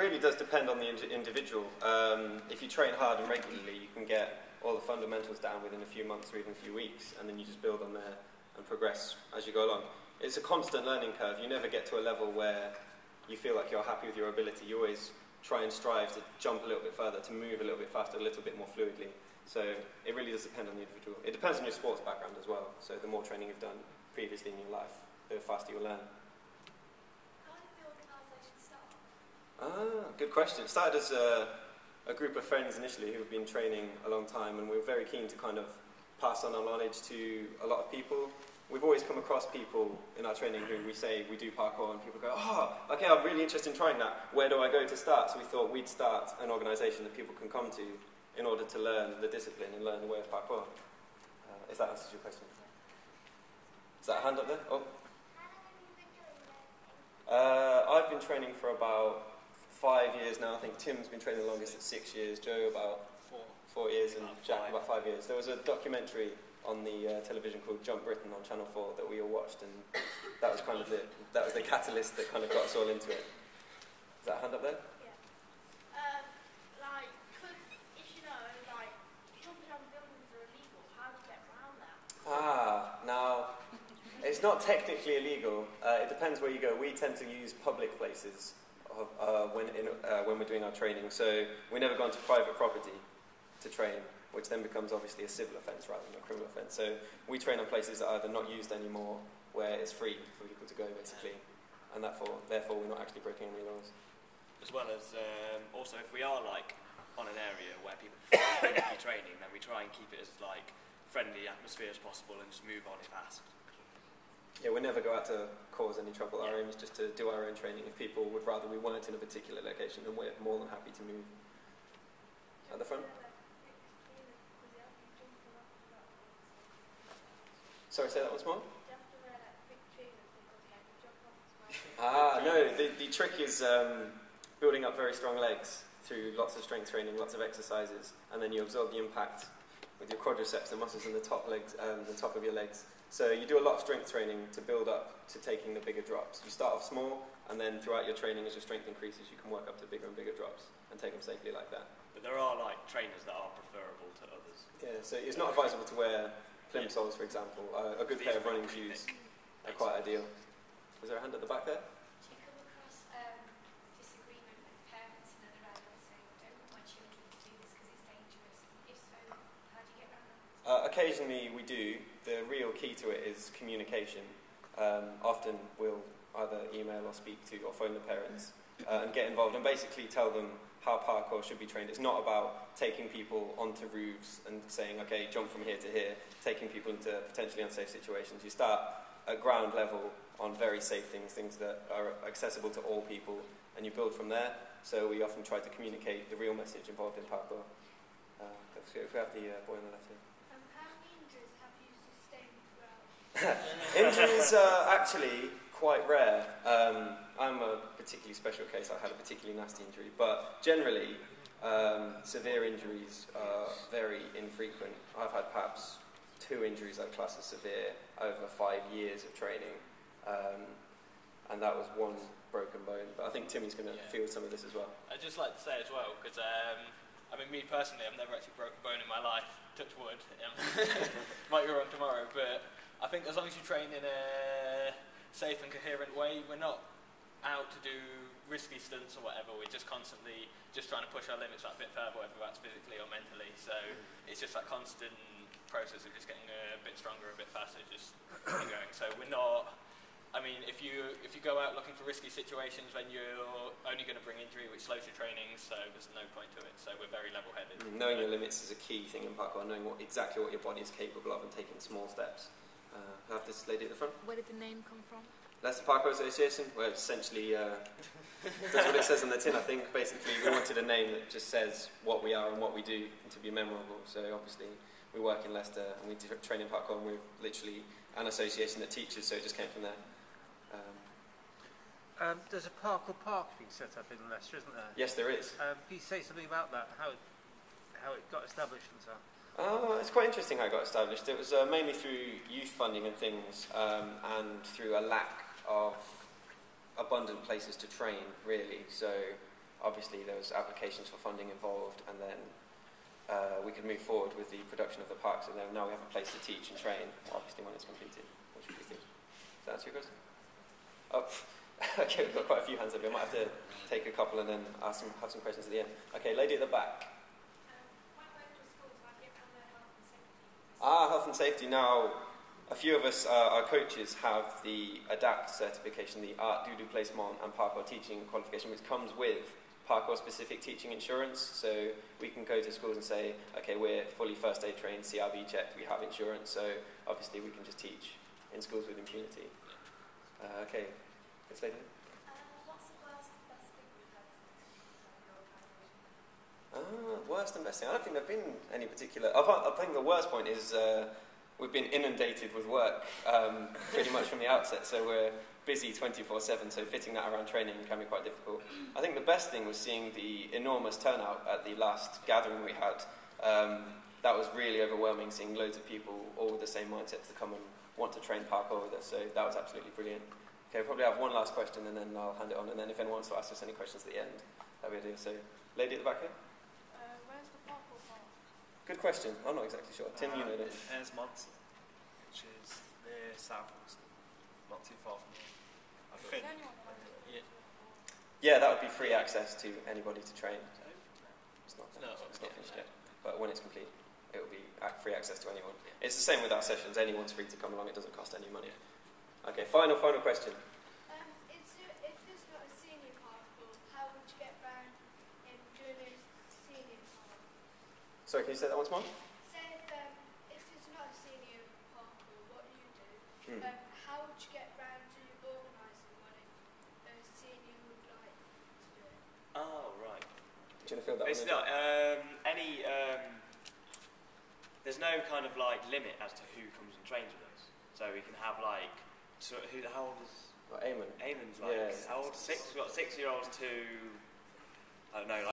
really does depend on the individual. If you train hard and regularly, you can get all the fundamentals down within a few months or even a few weeks, and then you just build on there and progress as you go along. It's a constant learning curve. You never get to a level where you feel like you're happy with your ability. You always try and strive to jump a little bit further, to move a little bit faster, a little bit more fluidly. So it really does depend on the individual. It depends on your sports background as well. So the more training you've done previously in your life, the faster you'll learn. How did the organisation start? Good question. It started as a group of friends initially who have been training a long time, and we were very keen to kind of pass on our knowledge to a lot of people. We've always come across people in our training who we say we do parkour, and people go, oh, okay, I'm really interested in trying that. Where do I go to start? So we thought we'd start an organisation that people can come to in order to learn the discipline and learn the way of parkour. If that answers your question. Is that a hand up there? Oh. I've been training for about 5 years now. I think Tim's been training the longest at 6 years, Joe about 4 years, and Jack about 5 years. There was a documentary on the television called Jump Britain on Channel 4 that we all watched, and that was kind of the catalyst that kind of got us all into it. Is that a hand up there? Yeah. If you know, jumping on buildings are illegal, how do you get around that? Now, it's not technically illegal. It depends where you go. We tend to use public places when we're doing our training. So we never go onto private property to train, which then becomes obviously a civil offence rather than a criminal offence. So we train on places that are either not used anymore, where it's free for people to go, basically, and therefore we're not actually breaking any laws. As well as also, if we are on an area where people are training, then we try and keep it as friendly atmosphere as possible and just move on if asked. Yeah, we never go out to cause any trouble. Our aim is just to do our own training. If people would rather we weren't in a particular location, then we're more than happy to move. At the front? Sorry, say that once more? No, the trick is building up very strong legs through lots of strength training, lots of exercises, and then you absorb the impact with your quadriceps, the muscles in the top of your legs. So you do a lot of strength training to build up to taking the bigger drops. You start off small, and then throughout your training, as your strength increases, you can work up to bigger and bigger drops and take them safely like that. But there are trainers that are preferable to others. Yeah, so it's not advisable to wear plimsolls, for example. A good pair of running shoes are quite ideal. Was there a hand at the back there? Do you come across disagreement with parents and other adults saying, I don't want my children to do this because it's dangerous? If so, how do you get around that? Occasionally we do. The real key to it is communication. Often we'll either email or speak to or phone the parents and get involved and basically tell them how parkour should be trained. It's not about taking people onto roofs and saying, okay, jump from here to here, taking people into potentially unsafe situations. You start at ground level on very safe things that are accessible to all people, and you build from there. So we often try to communicate the real message involved in parkour. If we have the boy on the left here. How many injuries have you sustained throughout? Injuries are actually quite rare. I'm a particularly special case. I had a particularly nasty injury, but generally severe injuries are very infrequent. I've had perhaps 2 injuries I'd class as severe over 5 years of training, and that was 1 broken bone. But I think Timmy's going to feel some of this as well. I'd just like to say as well, because me personally, I've never actually broken a bone in my life, touch wood, might be wrong tomorrow, but I think as long as you train in a safe and coherent way, we're not out to do risky stunts or whatever, we're just constantly just trying to push our limits that bit further, whether that's physically or mentally, so it's just that constant process of just getting a bit stronger, a bit faster, just keep going. So we're not, if you go out looking for risky situations, then you're only going to bring injury, which slows your training, so there's no point to it. So we're very level-headed. Knowing your limits is a key thing in parkour, knowing exactly what your body is capable of and taking small steps. I have this lady at the front. Where did the name come from? That's the Parkour Association, where essentially that's what it says on the tin, I think. Basically, we wanted a name that just says what we are and what we do and to be memorable. So obviously, we work in Leicester and we train in parkour, and we're literally an association that teaches, so it just came from there. There's a parkour park being set up in Leicester, isn't there? Yes, there is. Can you say something about that, how it got established and so on? It's quite interesting how it got established. It was mainly through youth funding and things, and through a lack of abundant places to train, really. So obviously there was applications for funding involved, and then we could move forward with the production of the park. So now we have a place to teach and train, obviously when it's completed, which would be good. Does that answer your question? Oh, okay, we've got quite a few hands up here. I might have to take a couple and then have some questions at the end. Okay, lady at the back. Health and safety. Now, a few of us, our coaches, have the ADAPT certification, the Art du Déplacement and Parkour teaching qualification, which comes with parkour-specific teaching insurance. So we can go to schools and say, okay, we're fully first aid trained, CRB checked, we have insurance, so obviously we can just teach in schools with impunity. Okay, let's lady. What's the worst and best thing you've had since your organisation? Worst and best thing. I don't think there have been any particular. I think the worst point is we've been inundated with work pretty much from the outset. So we're busy 24/7. So fitting that around training can be quite difficult. I think the best thing was seeing the enormous turnout at the last gathering we had. That was really overwhelming. Seeing loads of people all with the same mindset to come and want to train parkour with us. So that was absolutely brilliant. Okay, we'll probably have one last question and then I'll hand it on. And then if anyone wants to ask us any questions at the end, that'll be it. So, lady at the back here. Where's the parkour park? Good question. I'm not exactly sure. Tim, you know it. Ayers Monson, which is near Southwest, not too far from here. I think. Yeah, that would be free access to anybody to train. It's not finished yet. But when it's complete, it will be free access to anyone. It's the same with our sessions. Anyone's free to come along. It doesn't cost any money. Okay, final question. If there's not a senior parkour, how would you get round in doing a senior park? Sorry, can you say that once more? Say if there's not a senior parkour, what do you do? How would you get round to organising one if a senior would like to do it? Oh, right. Do you want to fill that It's one in? There's no kind of like limit as to who comes and trains with us. So we can have like, how old is? Eamon. Eamon's like, Yeah. how old? 6? We've got 6-year-olds to, I don't know, like